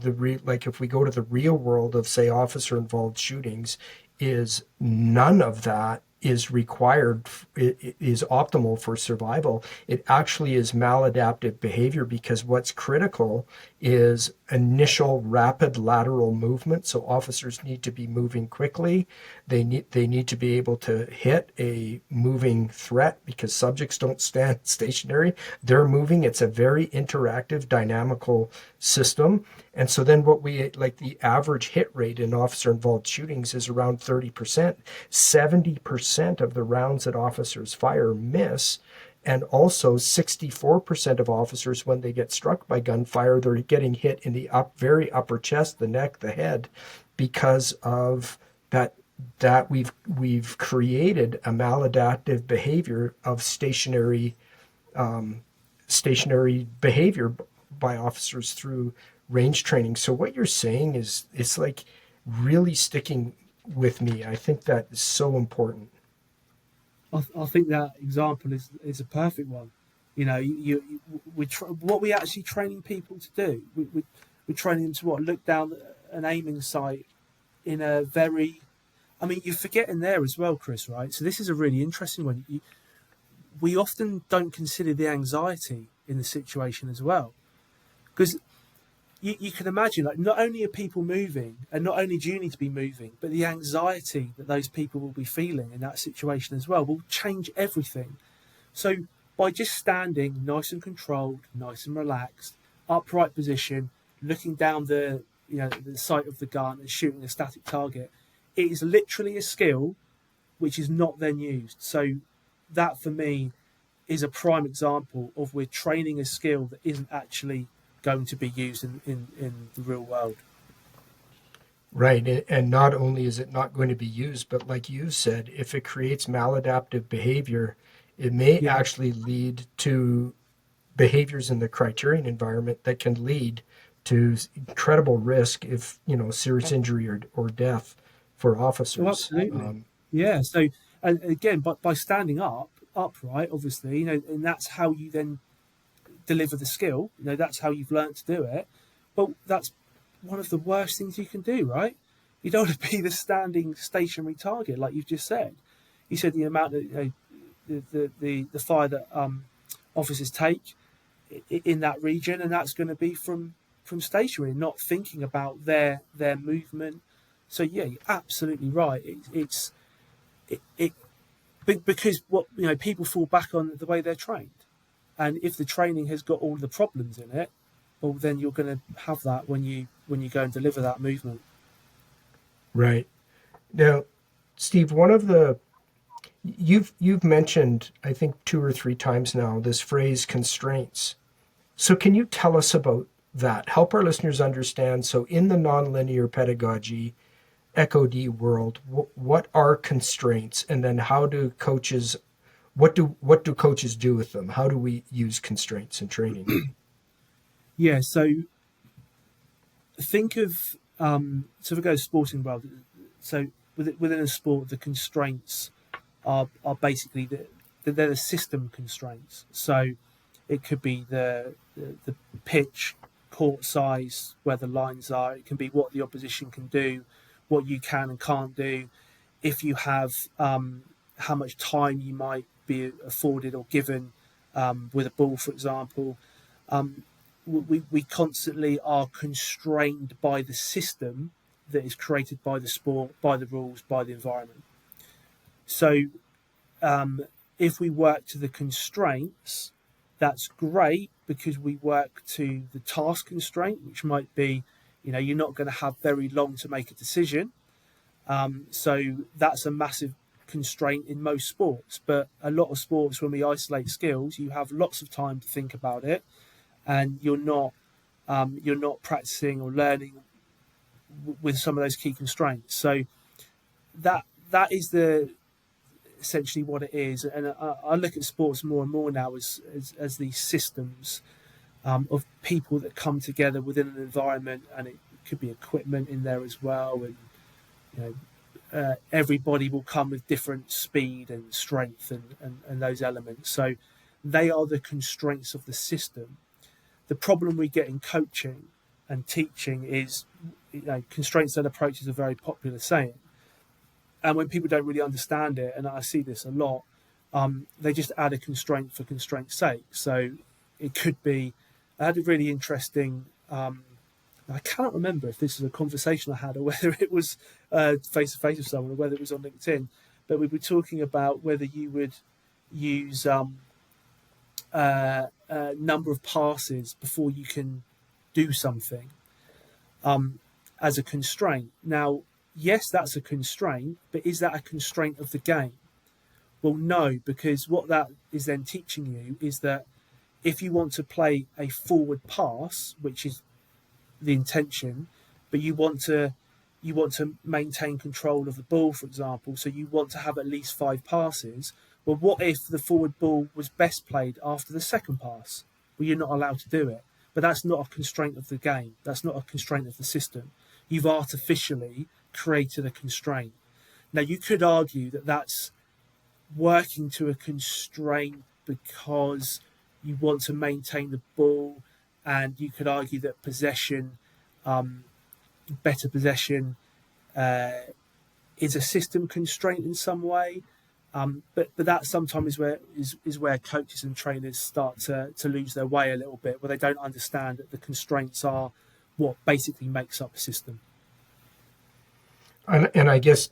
like if we go to the real world of, say, officer involved shootings, is none of that is required, is optimal for survival. It actually is maladaptive behavior, because what's critical is initial rapid lateral movement. So officers need to be moving quickly. They need to be able to hit a moving threat, because subjects don't stand stationary. They're moving. It's a very interactive, dynamical system. And so then what we like, the average hit rate in officer involved shootings is around 30%. 70% of the rounds that officers fire miss. And also 64% of officers, when they get struck by gunfire, they're getting hit in the very upper chest, the neck, the head, because of that we've created a maladaptive behavior of stationary behavior by officers through range training. So what you're saying is, it's like really sticking with me. I think that is so important. I think that example is a perfect one. You know, what we actually training people to do. We're training them to what? Look down an aiming sight in a very. I mean, you're forgetting there as well, Chris. Right. So this is a really interesting one. We often don't consider the anxiety in the situation as well, because you can imagine, like, not only are people moving, and not only do you need to be moving, but the anxiety that those people will be feeling in that situation as well will change everything. So by just standing nice and controlled, nice and relaxed, upright position, looking down the sight of the gun and shooting a static target, it is literally a skill which is not then used. So that for me is a prime example of we're training a skill that isn't actually going to be used in the real world. Right. And not only is it not going to be used, but like you said, if it creates maladaptive behavior, it may Yeah. actually lead to behaviors in the criterion environment that can lead to incredible risk, if, serious injury or death for Oh, officers. absolutely. Yeah. So, and again, by standing upright, obviously, and that's how you then deliver the skill. That's how you've learned to do it. But that's one of the worst things you can do, right? You don't want to be the standing stationary target, like you've just said. You said the amount that the fire that officers take in that region, and that's going to be from stationary, not thinking about their movement. So yeah, you're absolutely right. It because what people fall back on the way they're trained, and if the training has got all the problems in it, well then you're going to have that when you go and deliver that movement. Right. Now, Steve, one of the you've mentioned, I think, two or three times now, this phrase constraints. So can you tell us about that? Help our listeners understand. So in the nonlinear pedagogy, ECOD world, what are constraints, and then how do coaches, what do coaches do with them? How do we use constraints in training? Yeah, so think of so if we go to sporting world, so within a sport, the constraints are basically they're the system constraints. So it could be the pitch, court size, where the lines are. It can be what the opposition can do, what you can and can't do. If you have how much time you might be afforded or given with a ball, for example. We constantly are constrained by the system that is created by the sport, by the rules, by the environment. So if we work to the constraints, that's great because we work to the task constraint, which might be, you're not going to have very long to make a decision. So that's a massive constraint in most sports. But a lot of sports, when we isolate skills, you have lots of time to think about it, and you're not practicing or learning with some of those key constraints. So that is essentially what it is. And I look at sports more and more now as these systems of people that come together within an environment, and it could be equipment in there as well. And everybody will come with different speed and strength and those elements. So they are the constraints of the system. The problem we get in coaching and teaching is, constraints-led approaches are a very popular saying. And when people don't really understand it, and I see this a lot, they just add a constraint for constraint's sake. So it could be, I had a really interesting, I cannot remember if this was a conversation I had or whether it was face-to-face with someone or whether it was on LinkedIn, but we were talking about whether you would use number of passes before you can do something as a constraint. Now, yes, that's a constraint, but is that a constraint of the game? Well, no, because what that is then teaching you is that if you want to play a forward pass, which is the intention, but you want to maintain control of the ball, for example, so you want to have at least 5 passes. Well, what if the forward ball was best played after the second pass? Well, you're not allowed to do it. But that's not a constraint of the game. That's not a constraint of the system. You've artificially created a constraint. Now, you could argue that that's working to a constraint because you want to maintain the ball, and you could argue that possession, better possession, is a system constraint in some way. But that sometimes is where coaches and trainers start to lose their way a little bit, where they don't understand that the constraints are what basically makes up a system. And I guess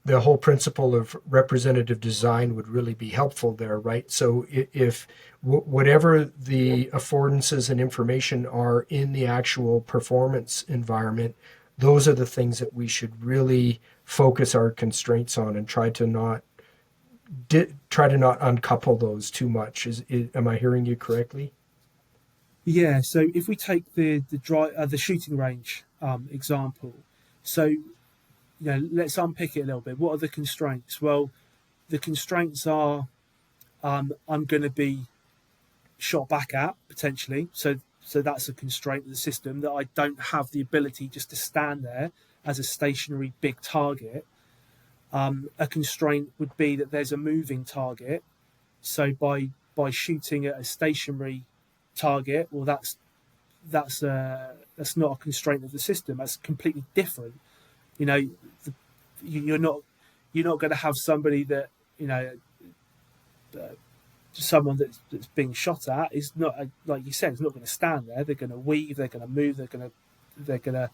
the whole principle of representative design would really be helpful there, right? So if whatever the affordances and information are in the actual performance environment, those are the things that we should really focus our constraints on and try to not uncouple those too much. Am I hearing you correctly? Yeah. So if we take the shooting range example, so let's unpick it a little bit. What are the constraints? Well, the constraints are I'm going to be shot back at potentially. So that's a constraint of the system, that I don't have the ability just to stand there as a stationary big target. A constraint would be that there's a moving target. So by shooting at a stationary target, well, that's not a constraint of the system. That's completely different. You're not going to have somebody that someone that's being shot at is not, like you said, is not going to stand there. They're going to weave. They're going to move. They're going to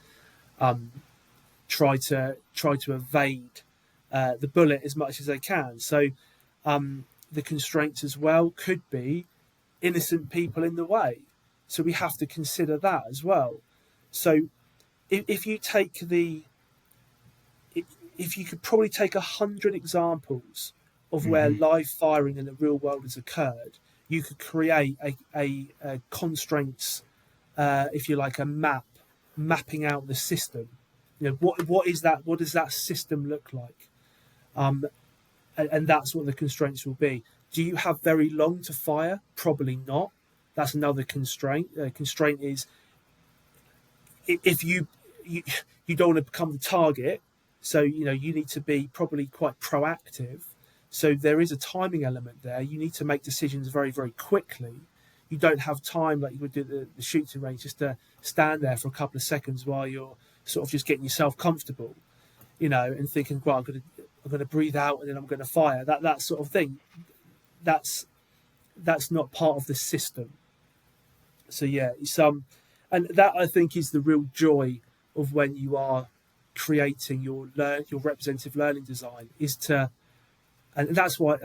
try to evade the bullet as much as they can. So the constraints as well could be innocent people in the way. So we have to consider that as well. So if you could probably take 100 examples of where live firing in the real world has occurred, you could create a constraints, if you like, a mapping out the system. What is that? What does that system look like? And that's what the constraints will be. Do you have very long to fire? Probably not. That's another constraint. The constraint is if you don't want to become the target, so you need to be probably quite proactive. So there is a timing element there. You need to make decisions very, very quickly. You don't have time like you would do at the shooting range just to stand there for a couple of seconds while you're sort of just getting yourself comfortable, and thinking, well, I'm going to breathe out and then I'm going to fire. That sort of thing. That's that's not part of the system. So yeah, it's and that I think is the real joy of when you are creating your representative learning design is to, and that's why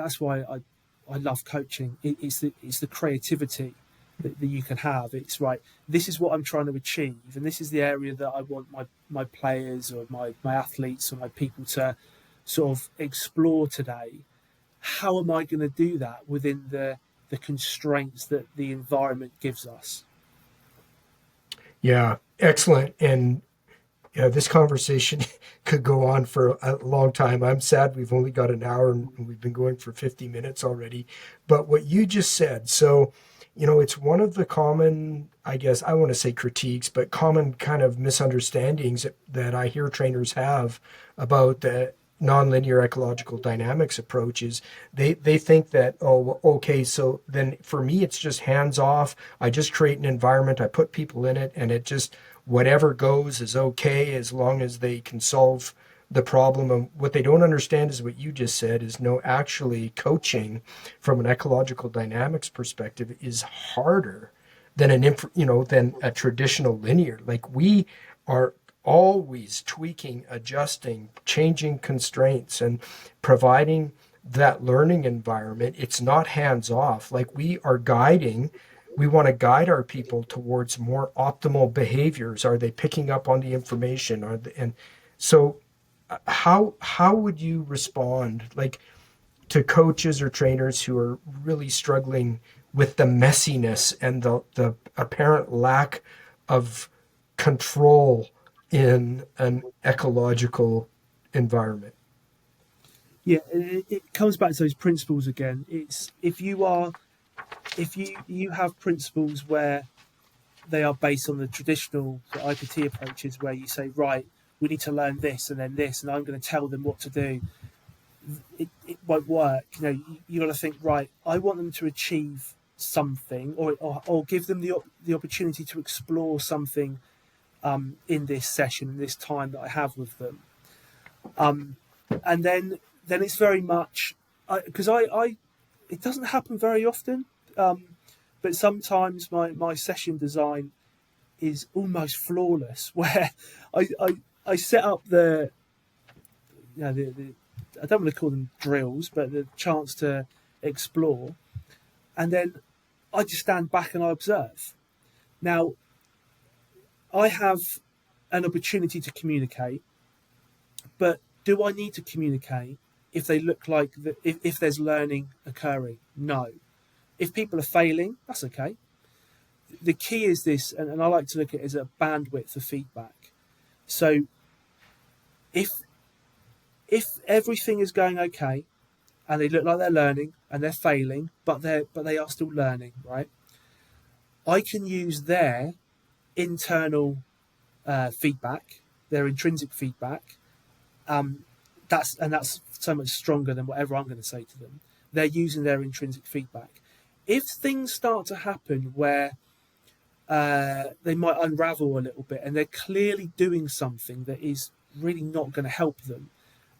I love coaching. It's the creativity that you can have. It's right. This is what I'm trying to achieve, and this is the area that I want my players or my athletes or my people to sort of explore today. How am I going to do that within the constraints that the environment gives us? Yeah, excellent. And yeah, this conversation could go on for a long time. I'm sad we've only got an hour and we've been going for 50 minutes already. But what you just said, so, it's one of the common, I guess, I want to say critiques, but common kind of misunderstandings that I hear trainers have about the nonlinear ecological dynamics approach is they think that, oh, okay, so then for me it's just hands off. I just create an environment, I put people in it, and it just whatever goes is okay as long as they can solve the problem. And what they don't understand is what you just said is no, actually coaching from an ecological dynamics perspective is harder than than a traditional linear. Like we are always tweaking, adjusting, changing constraints, and providing that learning environment. It's not hands off. Like we want to guide our people towards more optimal behaviors. Are they picking up on the information? And so how would you respond, like, to coaches or trainers who are really struggling with the messiness and the apparent lack of control in an ecological environment? Yeah, it comes back to those principles again. It's if you have principles where they are based on the traditional IPT approaches, where you say, right, we need to learn this and then this, and I'm going to tell them what to do. It won't work. You got to think, right, I want them to achieve something, or give them the opportunity to explore something in this session, in this time that I have with them. And then it's very much because I it doesn't happen very often, but sometimes my session design is almost flawless, where I set up the I don't want to call them drills, but the chance to explore, and then I just stand back and I observe. Now I have an opportunity to communicate, but do I need to communicate if they look like if there's learning occurring? No. If people are failing, that's okay. The key is this, and I like to look at it as a bandwidth of feedback. So if everything is going okay and they look like they're learning and they're failing, but they are still learning, right? I can use their internal feedback, their intrinsic feedback. That's so much stronger than whatever I'm going to say to them. They're using their intrinsic feedback. If things start to happen where they might unravel a little bit and they're clearly doing something that is really not going to help them,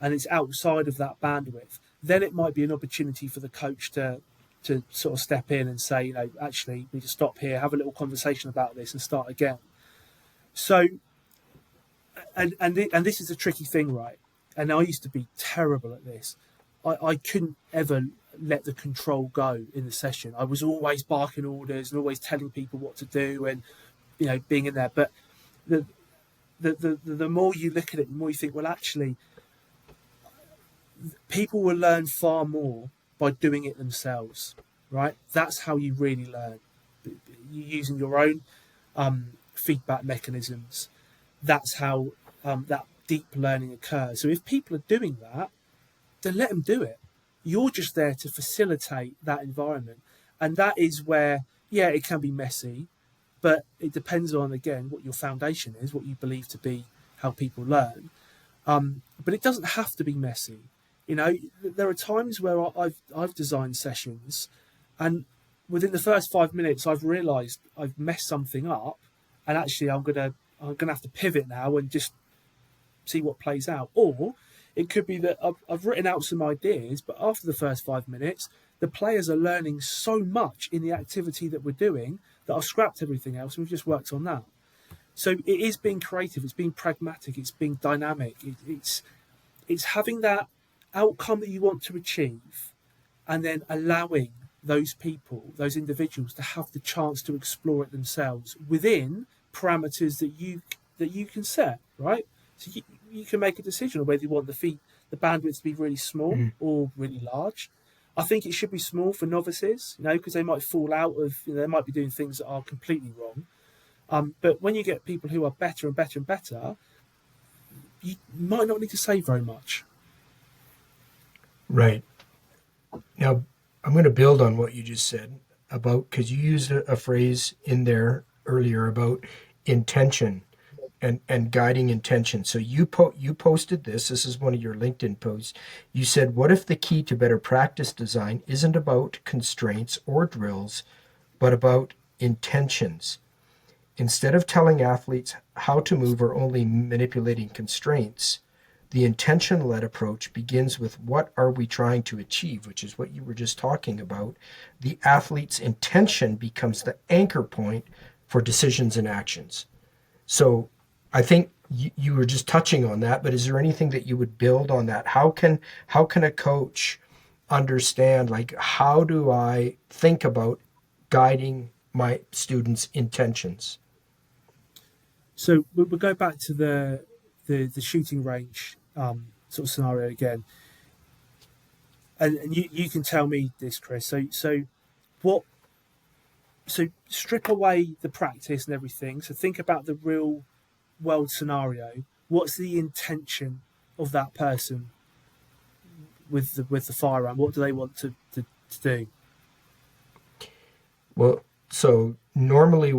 and it's outside of that bandwidth, then it might be an opportunity for the coach to sort of step in and say, actually, we need to stop here, have a little conversation about this, and start again. So, and this is a tricky thing, right? And I used to be terrible at this. I couldn't ever let the control go in the session. I was always barking orders and always telling people what to do, and being in there. But the more you look at it, the more you think, well, actually, people will learn far more by doing it themselves, right? That's how you really learn. Using your own feedback mechanisms. That's how that deep learning occurs. So if people are doing that, then let them do it. You're just there to facilitate that environment. And that is where, yeah, it can be messy, but it depends on, again, what your foundation is, what you believe to be how people learn. But it doesn't have to be messy. There are times where I've designed sessions, and within the first 5 minutes, I've realised I've messed something up, and actually I'm gonna have to pivot now and just see what plays out. Or it could be that I've written out some ideas, but after the first 5 minutes, the players are learning so much in the activity that we're doing that I've scrapped everything else and we've just worked on that. So it is being creative, it's being pragmatic, it's being dynamic, it's having that outcome that you want to achieve, and then allowing those people, those individuals, to have the chance to explore it themselves within parameters that you can set, right? So you can make a decision on whether you want the bandwidth to be really small or really large. I think it should be small for novices, because they might fall out of, they might be doing things that are completely wrong. But when you get people who are better and better and better, you might not need to say very much. Right. Now, I'm going to build on what you just said about, because you used a phrase in there earlier about intention and guiding intention. So you posted this. This is one of your LinkedIn posts. You said, what if the key to better practice design isn't about constraints or drills, but about intentions? Instead of telling athletes how to move or only manipulating constraints, the intention-led approach begins with what are we trying to achieve, which is what you were just talking about. The athlete's intention becomes the anchor point for decisions and actions. So I think you were just touching on that, but is there anything that you would build on that? How can a coach understand, like, how do I think about guiding my students' intentions? So we'll go back to the shooting range sort of scenario again, and you can tell me this, Chris. So strip away the practice and everything. So think about the real world scenario. What's the intention of that person with the firearm? What do they want to do? Well, so normally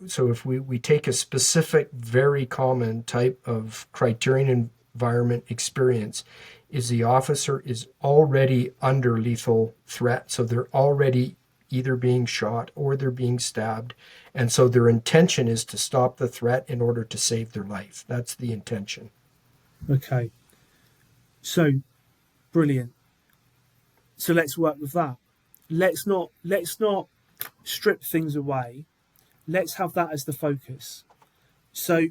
if we take a specific, very common type of criterion environment experience, is the officer is already under lethal threat. So they're already either being shot or they're being stabbed. And so their intention is to stop the threat in order to save their life. That's the intention. Okay. So, brilliant. So let's work with that. Let's not strip things away. Let's have that as the focus. So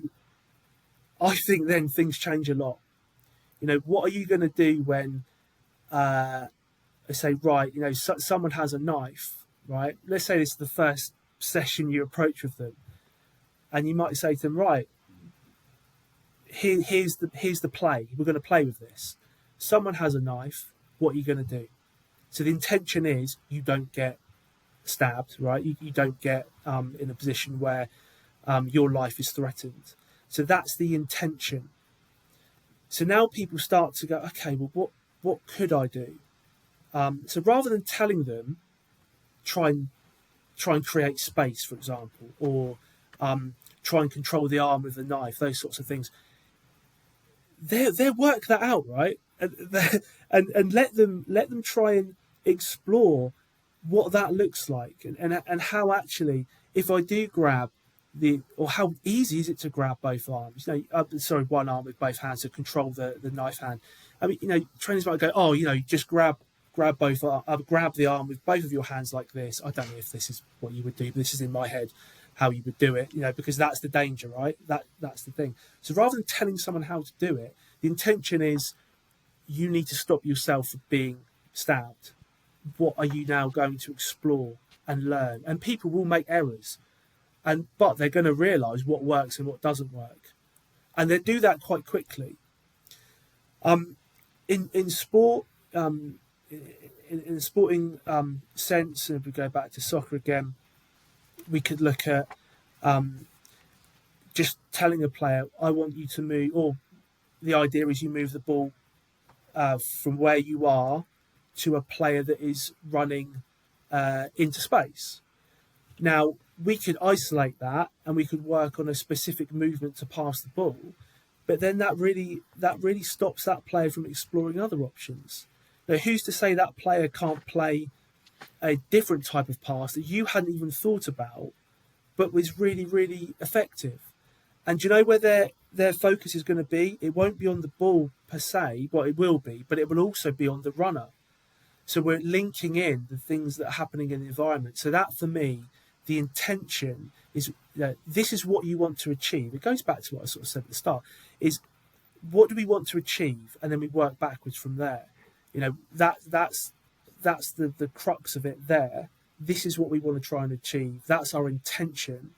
I think then things change a lot. What are you going to do when I say, right, someone has a knife, right? Let's say this is the first session you approach with them, and you might say to them, right, here's the play. We're going to play with this. Someone has a knife. What are you going to do? So the intention is you don't get stabbed, right? You don't get in a position where your life is threatened. So that's the intention. So now people start to go, okay, well, what could I do? So rather than telling them, try and create space, for example, or try and control the arm with the knife, those sorts of things. They work that out, right? And let them try and explore what that looks like, and how actually, if I do grab or how easy is it to grab both arms? One arm with both hands to control the knife hand. I mean, trainers might go, oh, just grab both, grab the arm with both of your hands like this. I don't know if this is what you would do, but this is in my head how you would do it. Because that's the danger, right? That's the thing. So rather than telling someone how to do it, the intention is you need to stop yourself from being stabbed. What are you now going to explore and learn? And people will make errors, but they're going to realise what works and what doesn't work, and they do that quite quickly. In sport, in the sporting sense, and if we go back to soccer again, we could look at just telling a player, "I want you to move," or the idea is you move the ball from where you are to a player that is running into space. Now, we could isolate that and we could work on a specific movement to pass the ball, but then that really stops that player from exploring other options. Now, who's to say that player can't play a different type of pass that you hadn't even thought about, but was really, really effective? And do you know where their focus is going to be? It won't be on the ball per se, well, it will be, but it will also be on the runner. So we're linking in the things that are happening in the environment. So that, for me, the intention is this is what you want to achieve. It goes back to what I sort of said at the start, is what do we want to achieve? And then we work backwards from there. That's the crux of it there. This is what we want to try and achieve. That's our intention.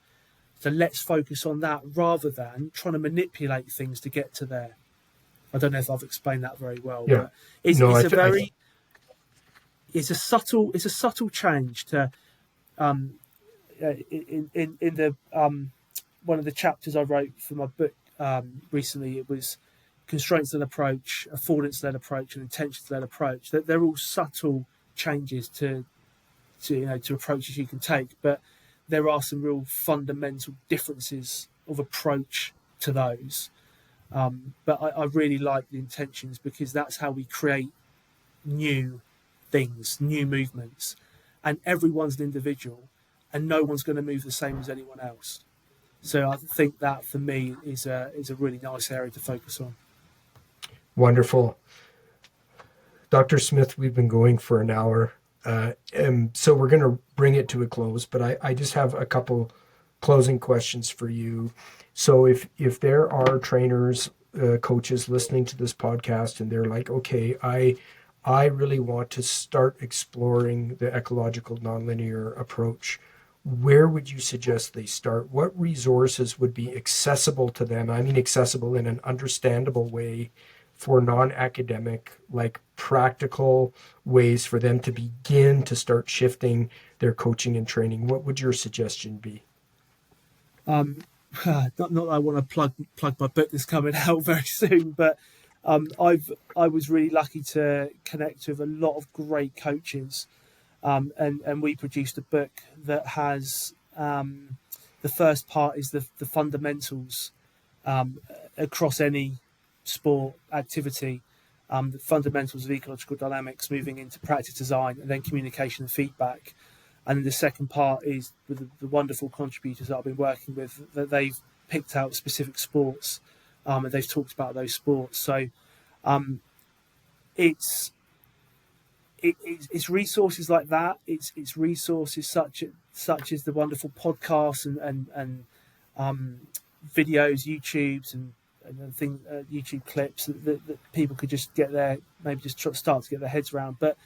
So let's focus on that rather than trying to manipulate things to get to there. I don't know if I've explained that very well, Yeah. but it's a subtle change to in the one of the chapters I wrote for my book recently. It was constraints-led approach, affordance-led approach, and intentions-led approach. That they're all subtle changes to approaches you can take, but there are some real fundamental differences of approach to those. But I really like the intentions, because that's how we create new things, new movements, and everyone's an individual, and no one's going to move the same as anyone else. So I think that, for me, is a really nice area to focus on. Wonderful. Dr. Smith, we've been going for an hour, and so we're going to bring it to a close, but I just have a couple closing questions for you. So if there are trainers, coaches listening to this podcast, and they're like, okay, I really want to start exploring the ecological nonlinear approach, where would you suggest they start? What resources would be accessible to them? I mean, accessible in an understandable way for non-academic, like practical ways for them to begin to start shifting their coaching and training. What would your suggestion be? Not that I want to plug my book that's coming out very soon, but I was really lucky to connect with a lot of great coaches, and we produced a book that has the first part is the fundamentals across any sport activity, the fundamentals of ecological dynamics, moving into practice design, and then communication and feedback. And then the second part is with the wonderful contributors that I've been working with, that they've picked out specific sports, and they've talked about those sports. So it's resources like that. It's resources such as the wonderful podcasts and videos, YouTubes and YouTube clips that people could just get their start to get their heads around. But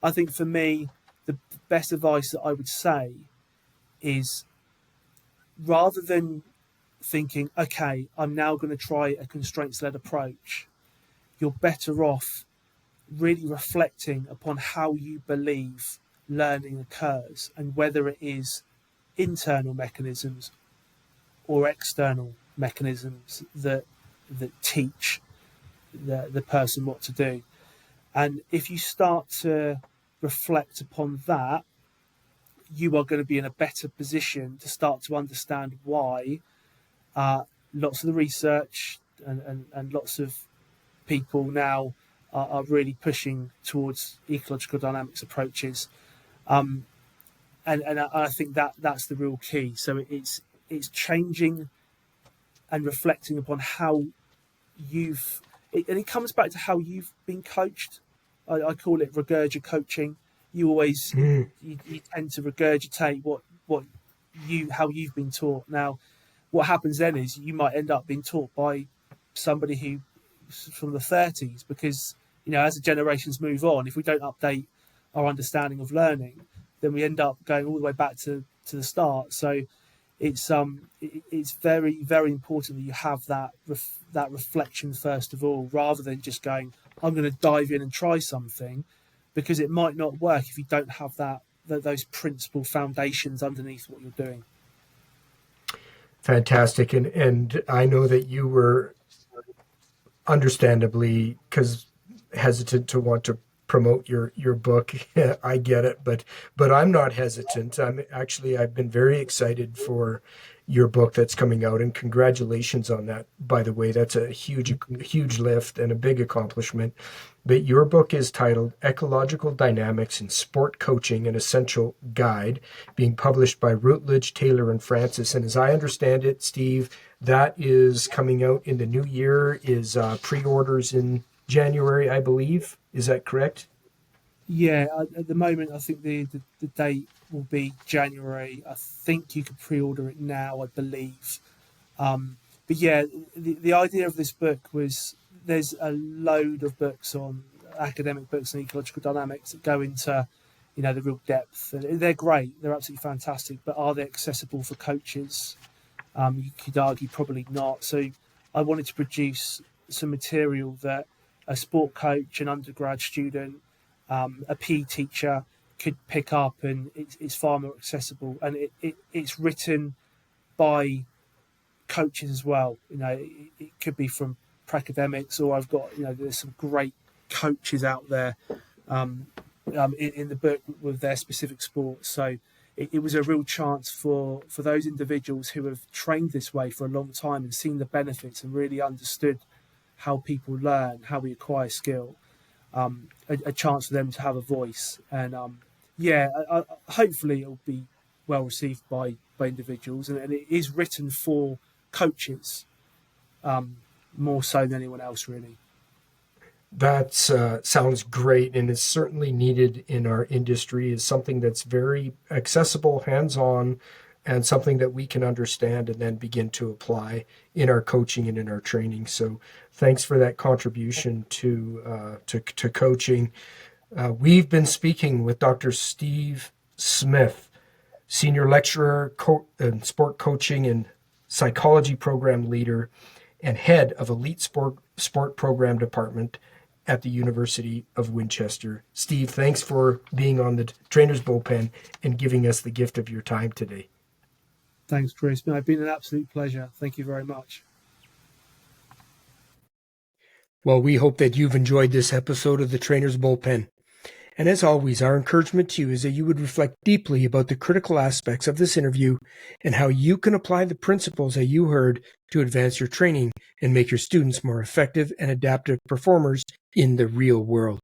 I think for me, the best advice that I would say is, rather than thinking, okay, I'm now going to try a constraints-led approach, you're better off really reflecting upon how you believe learning occurs, and whether it is internal mechanisms or external mechanisms that teach the person what to do. And if you start to reflect upon that, you are going to be in a better position to start to understand why lots of the research and lots of people now are really pushing towards ecological dynamics approaches, and I think that's the real key. So it's changing and reflecting upon how and it comes back to how you've been coached. I call it regurgitating coaching. You always you tend to regurgitate how you've been taught. Now, what happens then is you might end up being taught by somebody who from the 30s, because as the generations move on, if we don't update our understanding of learning, then we end up going all the way back to the start. So it's very, very important that you have that reflection first of all, rather than just going, I'm going to dive in and try something, because it might not work if you don't have those principal foundations underneath what you're doing. Fantastic. And I know that you were understandably hesitant to want to promote your book. I get it, but I'm not hesitant. I've been very excited for your book that's coming out, and congratulations on that, by the way. That's a huge lift and a big accomplishment. But your book is titled Ecological Dynamics in Sport Coaching, an Essential Guide, being published by Routledge, Taylor and Francis. And as I understand it, Steve, that is coming out in the new year, is pre-orders in January, I believe. Is that correct? Yeah, at the moment, I think the date will be January. I think you could pre-order it now, I believe. But yeah, the idea of this book was there's a load of books on academic books on ecological dynamics that go into, the real depth. And they're great, they're absolutely fantastic. But are they accessible for coaches? You could argue probably not. So I wanted to produce some material that a sport coach, an undergrad student, a PE teacher could pick up, and it's far more accessible. And it's written by coaches as well. It could be from academics, or I've got, there's some great coaches out there in the book with their specific sports. So it was a real chance for those individuals who have trained this way for a long time and seen the benefits and really understood how people learn, how we acquire skill, a chance for them to have a voice. And hopefully it'll be well received by individuals, and it is written for coaches more so than anyone else, really. That sounds great, and is certainly needed in our industry. Is something that's very accessible, hands-on, and something that we can understand and then begin to apply in our coaching and in our training. So, thanks for that contribution to coaching. We've been speaking with Dr. Steve Smith, senior lecturer in sport coaching and psychology program leader, and head of elite sport program department at the University of Winchester. Steve, thanks for being on the Trainer's Bullpen and giving us the gift of your time today. Thanks, Chris. No, it's been an absolute pleasure. Thank you very much. Well, we hope that you've enjoyed this episode of the Trainer's Bullpen. And as always, our encouragement to you is that you would reflect deeply about the critical aspects of this interview and how you can apply the principles that you heard to advance your training and make your students more effective and adaptive performers in the real world.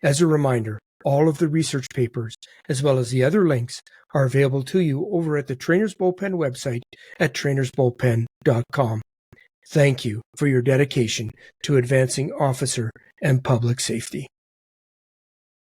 As a reminder, all of the research papers, as well as the other links, are available to you over at the Trainer's Bullpen website at trainersbullpen.com. Thank you for your dedication to advancing officer and public safety.